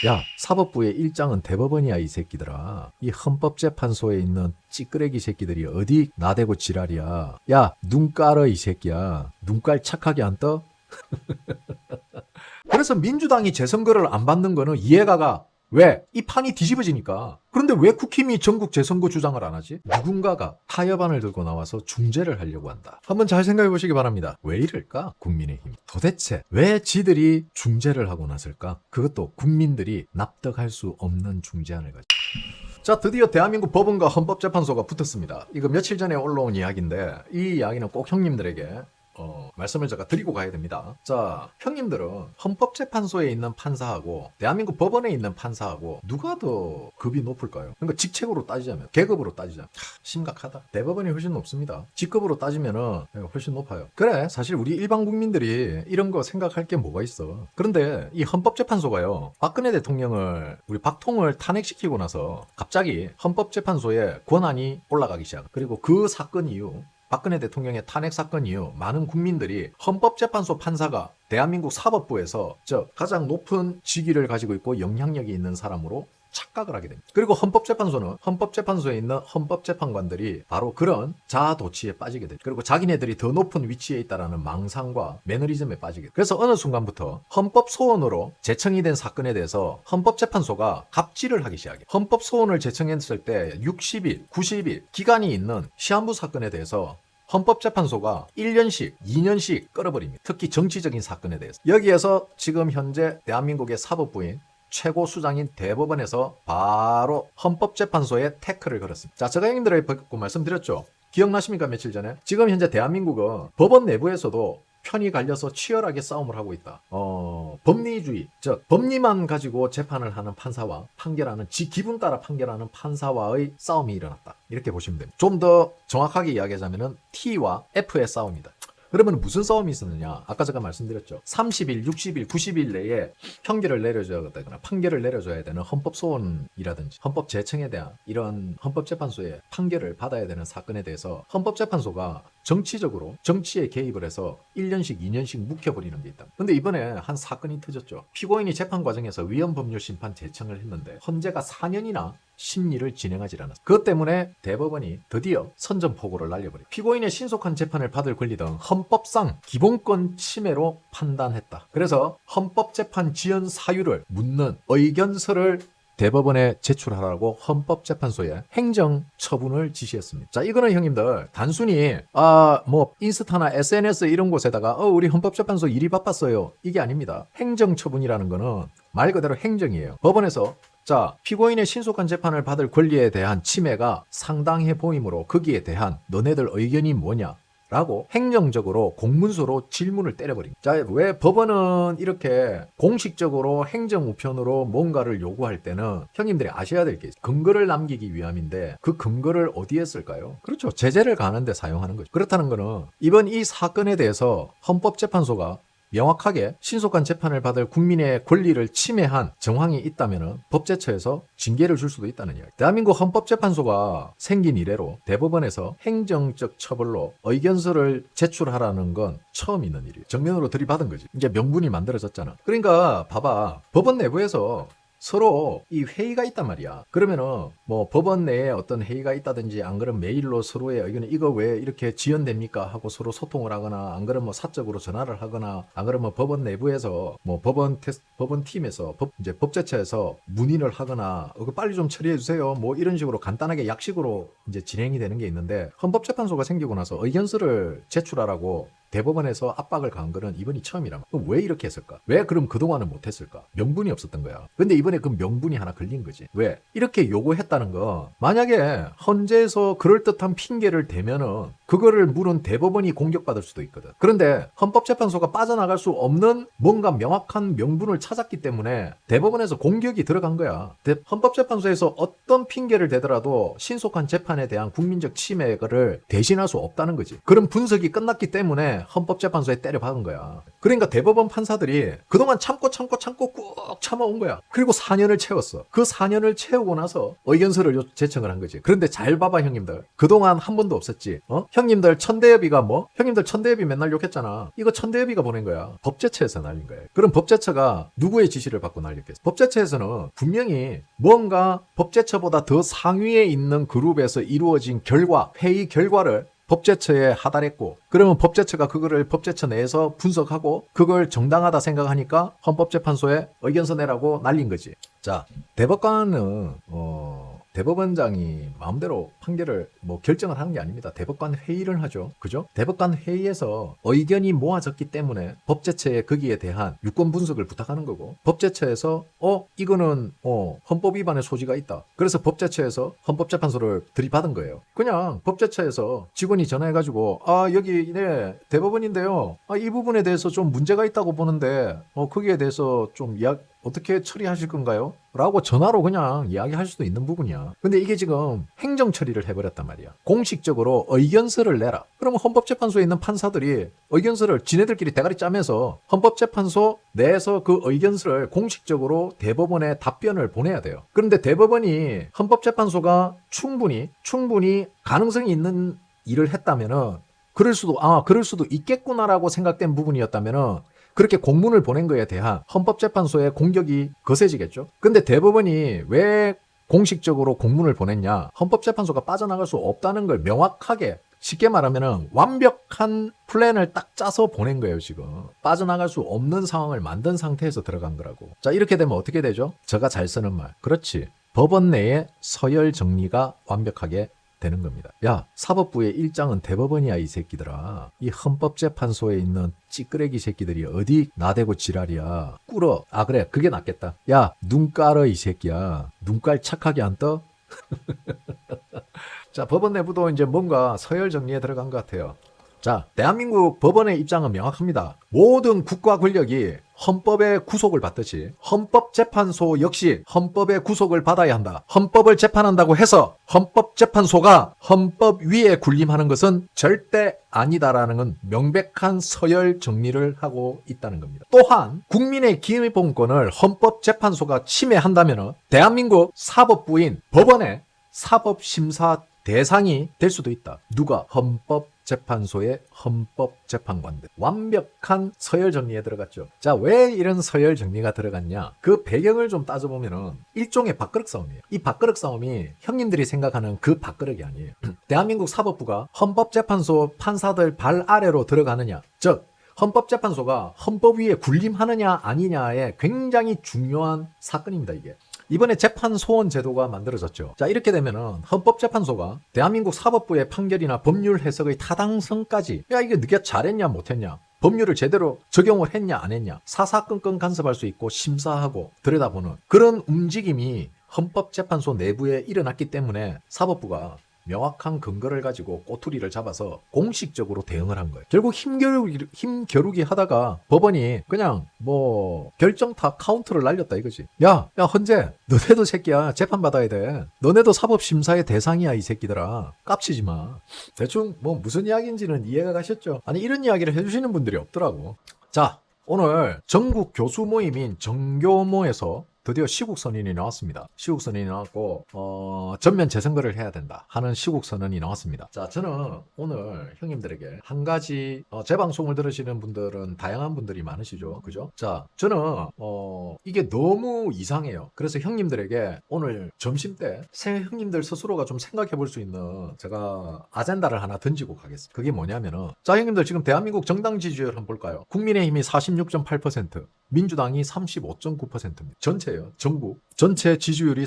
야, 사법부의 일장은 대법원이야, 이 새끼들아. 이 헌법재판소에 있는 찌끄레기 새끼들이 어디 나대고 지랄이야. 야, 눈 깔어, 이 새끼야. 눈깔 착하게 안 떠? 그래서 민주당이 재선거를 안 받는 거는 이해가 가. 왜? 이 판이 뒤집어지니까. 그런데 왜 국힘이 전국 재선거 주장을 안 하지? 누군가가 타협안을 들고 나와서 중재를 하려고 한다. 한번 잘 생각해 보시기 바랍니다. 왜 이럴까? 국민의힘. 도대체 왜 지들이 중재를 하고 났을까? 그것도 국민들이 납득할 수 없는 중재안을 가지고. 자, 드디어 대한민국 법원과 헌법재판소가 붙었습니다. 이거 며칠 전에 올라온 이야기인데 이 이야기는 꼭 형님들에게 말씀을 제가 드리고 가야 됩니다. 자, 형님들은 헌법재판소에 있는 판사하고 대한민국 법원에 있는 판사하고 누가 더 급이 높을까요? 그러니까 직책으로 따지자면, 계급으로 따지자면 심각하다. 대법원이 훨씬 높습니다. 직급으로 따지면은 훨씬 높아요. 그래, 사실 우리 일반 국민들이 이런 거 생각할 게 뭐가 있어. 그런데 이 헌법재판소가요, 박근혜 대통령을, 우리 박통을 탄핵시키고 나서 갑자기 헌법재판소에 권한이 올라가기 시작. 그리고 그 사건 이후, 박근혜 대통령의 탄핵 사건 이후 많은 국민들이 헌법재판소 판사가 대한민국 사법부에서 가장 높은 직위를 가지고 있고 영향력이 있는 사람으로 착각을 하게 됩니다. 그리고 헌법재판소는 헌법재판소에 있는 헌법재판관들이 바로 그런 자아도취에 빠지게 됩니다. 그리고 자기네들이 더 높은 위치에 있다는 망상과 매너리즘에 빠지게 됩니다. 그래서 어느 순간부터 헌법소원으로 제청이 된 사건에 대해서 헌법재판소가 갑질을 하기 시작해요. 헌법소원을 제청했을 때 60일, 90일 기간이 있는 시한부 사건에 대해서 헌법재판소가 1년씩, 2년씩 끌어버립니다. 특히 정치적인 사건에 대해서. 여기에서 지금 현재 대한민국의 사법부인 최고 수장인 대법원에서 바로 헌법재판소에 태클을 걸었습니다. 자, 제가 형님들에게 말씀드렸죠. 기억나십니까? 며칠 전에. 지금 현재 대한민국은 법원 내부에서도 편이 갈려서 치열하게 싸움을 하고 있다. 법리주의, 즉 법리만 가지고 재판을 하는 판사와 판결하는 지 기분 따라 판결하는 판사와의 싸움이 일어났다. 이렇게 보시면 됩니다. 좀 더 정확하게 이야기하자면 T와 F의 싸움이다. 그러면 무슨 싸움이 있었느냐? 아까 제가 말씀드렸죠. 30일, 60일, 90일 내에 평결을 내려줘야 되거나 판결을 내려줘야 되는 헌법소원이라든지 헌법 제청에 대한 이런 헌법재판소의 판결을 받아야 되는 사건에 대해서 헌법재판소가 정치적으로 정치에 개입을 해서 1년씩, 2년씩 묵혀버리는 게 있다. 근데 이번에 한 사건이 터졌죠. 피고인이 재판 과정에서 위헌법률심판 제청을 했는데 헌재가 4년이나 심리를 진행하지 않았어. 그것 때문에 대법원이 드디어 선전포고를 날려버려. 피고인의 신속한 재판을 받을 권리 등 헌법상 기본권 침해로 판단했다. 그래서 헌법재판 지연 사유를 묻는 의견서를 대법원에 제출하라고 헌법재판소에 행정처분을 지시했습니다. 자, 이거는 형님들 단순히 인스타나 SNS 이런 곳에다가 우리 헌법재판소 일이 바빴어요, 이게 아닙니다. 행정처분이라는 거는 말 그대로 행정이에요. 법원에서 피고인의 신속한 재판을 받을 권리에 대한 침해가 상당해 보이므로 거기에 대한 너네들 의견이 뭐냐? 라고 행정적으로 공문서로 질문을 때려버립니다. 자, 왜 법원은 이렇게 공식적으로 행정우편으로 뭔가를 요구할 때는 형님들이 아셔야 될 게 있어요. 근거를 남기기 위함인데 그 근거를 어디에 쓸까요? 그렇죠. 제재를 가하는 데 사용하는 거죠. 그렇다는 거는 이번 이 사건에 대해서 헌법재판소가 명확하게 신속한 재판을 받을 국민의 권리를 침해한 정황이 있다면 법제처에서 징계를 줄 수도 있다는 이야기. 대한민국 헌법재판소가 생긴 이래로 대법원에서 행정적 처벌로 의견서를 제출하라는 건 처음 있는 일이에요. 정면으로 들이받은 거지. 이제 명분이 만들어졌잖아. 그러니까 봐봐. 법원 내부에서 서로 이 회의가 있단 말이야. 그러면은 법원 내에 어떤 회의가 있다든지 안 그러면 메일로 서로의 의견을 이거 왜 이렇게 지연됩니까 하고 서로 소통을 하거나 안 그러면 사적으로 전화를 하거나 안 그러면 법원 내부에서 법원 팀에서 법제처에서 문의를 하거나 이거 빨리 좀 처리해 주세요. 이런 식으로 간단하게 약식으로 이제 진행이 되는 게 있는데 헌법재판소가 생기고 나서 의견서를 제출하라고 대법원에서 압박을 가한 거는 이번이 처음이란 말이야. 왜 이렇게 했을까? 왜 그럼 그동안은 못했을까? 명분이 없었던 거야. 근데 이번에 그 명분이 하나 걸린 거지. 왜? 이렇게 요구했다는 거, 만약에 헌재에서 그럴듯한 핑계를 대면은 그거를 물은 대법원이 공격받을 수도 있거든. 그런데 헌법재판소가 빠져나갈 수 없는 뭔가 명확한 명분을 찾았기 때문에 대법원에서 공격이 들어간 거야. 헌법재판소에서 어떤 핑계를 대더라도 신속한 재판에 대한 국민적 침해를 대신할 수 없다는 거지. 그런 분석이 끝났기 때문에 헌법재판소에 때려박은 거야. 그러니까 대법원 판사들이 그동안 참고 꾹 참아온 거야. 그리고 4년을 채웠어. 그 4년을 채우고 나서 의견서를 제청을 한 거지. 그런데 잘 봐봐 형님들. 그동안 한 번도 없었지. 형님들 천대엽이가 뭐? 형님들 천대엽이 맨날 욕했잖아. 이거 천대엽이가 보낸 거야. 법제처에서 날린 거야. 그럼 법제처가 누구의 지시를 받고 날렸겠어? 법제처에서는 분명히 뭔가 법제처보다 더 상위에 있는 그룹에서 이루어진 회의 결과를 법제처에 하달했고, 그러면 법제처가 그거를 법제처 내에서 분석하고 그걸 정당하다 생각하니까 헌법재판소에 의견서 내라고 날린 거지. 자, 대법관은 대법원장이 마음대로 판결을 결정을 하는 게 아닙니다. 대법관 회의를 하죠. 그죠? 대법관 회의에서 의견이 모아졌기 때문에 법제처에 거기에 대한 유권 분석을 부탁하는 거고, 법제처에서 이거는 헌법 위반의 소지가 있다. 그래서 법제처에서 헌법재판소를 들이받은 거예요. 그냥 법제처에서 직원이 전화해가지고 여기 대법원인데요. 이 부분에 대해서 좀 문제가 있다고 보는데 거기에 대해서 좀 어떻게 처리하실 건가요? 라고 전화로 그냥 이야기할 수도 있는 부분이야. 근데 이게 지금 행정 처리를 해버렸단 말이야. 공식적으로 의견서를 내라. 그러면 헌법재판소에 있는 판사들이 의견서를 지네들끼리 대가리 짜면서 헌법재판소 내에서 그 의견서를 공식적으로 대법원에 답변을 보내야 돼요. 그런데 대법원이 헌법재판소가 충분히 가능성이 있는 일을 했다면은 그럴 수도 있겠구나라고 생각된 부분이었다면은 그렇게 공문을 보낸 거에 대한 헌법재판소의 공격이 거세지겠죠. 근데 대법원이 왜 공식적으로 공문을 보냈냐? 헌법재판소가 빠져나갈 수 없다는 걸 명확하게, 쉽게 말하면 완벽한 플랜을 딱 짜서 보낸 거예요. 지금 빠져나갈 수 없는 상황을 만든 상태에서 들어간 거라고. 자, 이렇게 되면 어떻게 되죠? 제가 잘 쓰는 말, 그렇지, 법원 내에 서열 정리가 완벽하게 되는 겁니다. 야, 사법부의 일장은 대법원이야 이 새끼들아. 이 헌법재판소에 있는 찌끄레기 새끼들이 어디 나대고 지랄이야. 꿇어. 그래, 그게 낫겠다. 야, 눈 깔어 이 새끼야. 눈깔 착하게 안 떠? 자, 법원 내부도 이제 뭔가 서열 정리에 들어간 것 같아요. 자, 대한민국 법원의 입장은 명확합니다. 모든 국가 권력이 헌법의 구속을 받듯이 헌법재판소 역시 헌법의 구속을 받아야 한다. 헌법을 재판한다고 해서 헌법재판소가 헌법 위에 군림하는 것은 절대 아니다라는 건 명백한 서열 정리를 하고 있다는 겁니다. 또한 국민의 기본권을 헌법재판소가 침해한다면 대한민국 사법부인 법원의 사법심사 대상이 될 수도 있다. 누가? 헌법재판소의 헌법재판관들. 완벽한 서열 정리에 들어갔죠. 자, 왜 이런 서열 정리가 들어갔냐? 그 배경을 좀 따져보면은 일종의 밥그릇 싸움이에요. 이 밥그릇 싸움이 형님들이 생각하는 그 밥그릇이 아니에요. 대한민국 사법부가 헌법재판소 판사들 발 아래로 들어가느냐? 즉, 헌법재판소가 헌법 위에 군림하느냐 아니냐의 굉장히 중요한 사건입니다, 이게. 이번에 재판소원 제도가 만들어졌죠. 자, 이렇게 되면은 헌법재판소가 대한민국 사법부의 판결이나 법률 해석의 타당성까지, 야, 이게 네가 잘했냐 못했냐, 법률을 제대로 적용을 했냐 안 했냐, 사사건건 간섭할 수 있고 심사하고 들여다보는 그런 움직임이 헌법재판소 내부에 일어났기 때문에 사법부가 명확한 근거를 가지고 꼬투리를 잡아서 공식적으로 대응을 한 거예요. 결국 힘겨루기 하다가 법원이 그냥 결정타 카운트를 날렸다 이거지. 야 헌재, 너네도 새끼야 재판받아야 돼. 너네도 사법심사의 대상이야 이 새끼들아. 깝치지 마. 대충 무슨 이야기인지는 이해가 가셨죠? 아니, 이런 이야기를 해주시는 분들이 없더라고. 자, 오늘 전국 교수 모임인 정교모에서 드디어 시국선언이 나왔습니다. 시국선언이 나왔고 전면 재선거를 해야 된다 하는 시국선언이 나왔습니다. 자, 저는 오늘 형님들에게 한 가지, 제 방송을 들으시는 분들은 다양한 분들이 많으시죠, 그죠? 자, 저는 이게 너무 이상해요. 그래서 형님들에게 오늘 점심때 형님들 스스로가 좀 생각해 볼 수 있는 제가 아젠다를 하나 던지고 가겠습니다. 그게 뭐냐면은, 자, 형님들 지금 대한민국 정당 지지율 한번 볼까요? 국민의힘이 46.8%, 민주당이 35.9%입니다. 전국 전체 지지율이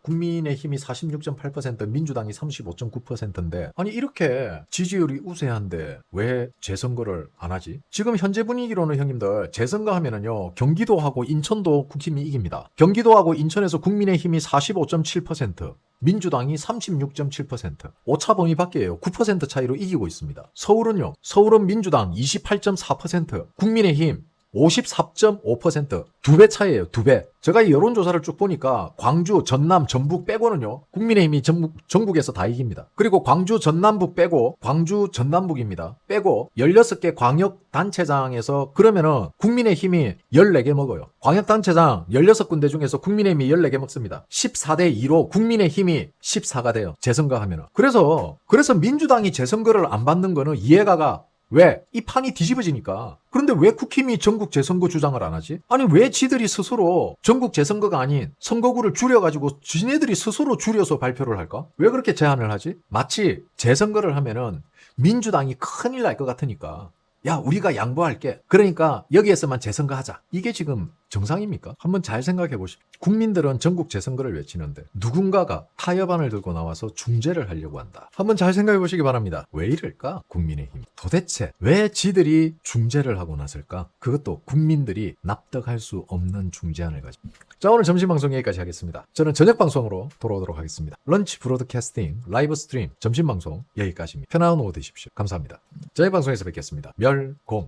국민의힘이 46.8%, 민주당이 35.9%인데, 아니 이렇게 지지율이 우세한데 왜 재선거를 안 하지? 지금 현재 분위기로는 형님들 재선거 하면은요, 경기도하고 인천도 국힘이 이깁니다. 경기도하고 인천에서 국민의힘이 45.7%, 민주당이 36.7%, 오차 범위 밖이에요. 9% 차이로 이기고 있습니다. 서울은요, 서울은 민주당 28.4%, 국민의힘 54.5%. 2배 차이예요. 2배. 제가 이 여론조사를 쭉 보니까 광주, 전남, 전북 빼고는요. 국민의힘이 전국에서 다 이깁니다. 그리고 광주, 전남북 빼고 광주, 전남북입니다. 빼고 16개 광역단체장에서 그러면은 국민의힘이 14개 먹어요. 광역단체장 16군데 중에서 국민의힘이 14개 먹습니다. 14대 2로 국민의힘이 14가 돼요. 재선거하면은. 그래서 민주당이 재선거를 안 받는 거는 이해가 가. 왜? 이 판이 뒤집어지니까. 그런데 왜 국힘이 전국 재선거 주장을 안 하지? 아니 왜 지들이 스스로 전국 재선거가 아닌 선거구를 줄여가지고 지네들이 스스로 줄여서 발표를 할까? 왜 그렇게 제안을 하지? 마치 재선거를 하면은 민주당이 큰일 날 것 같으니까 야 우리가 양보할게. 그러니까 여기에서만 재선거하자. 이게 지금 정상입니까? 한번 잘 생각해 보십시오. 국민들은 전국 재선거를 외치는데 누군가가 타협안을 들고 나와서 중재를 하려고 한다. 한번 잘 생각해 보시기 바랍니다. 왜 이럴까? 국민의힘. 도대체 왜 지들이 중재를 하고 나설까? 그것도 국민들이 납득할 수 없는 중재안을 가지고. 자, 오늘 점심방송 여기까지 하겠습니다. 저는 저녁방송으로 돌아오도록 하겠습니다. 런치 브로드캐스팅 라이브 스트림 점심방송 여기까지입니다. 편안한 오후 되십시오. 감사합니다. 저녁방송에서 뵙겠습니다. 멸공.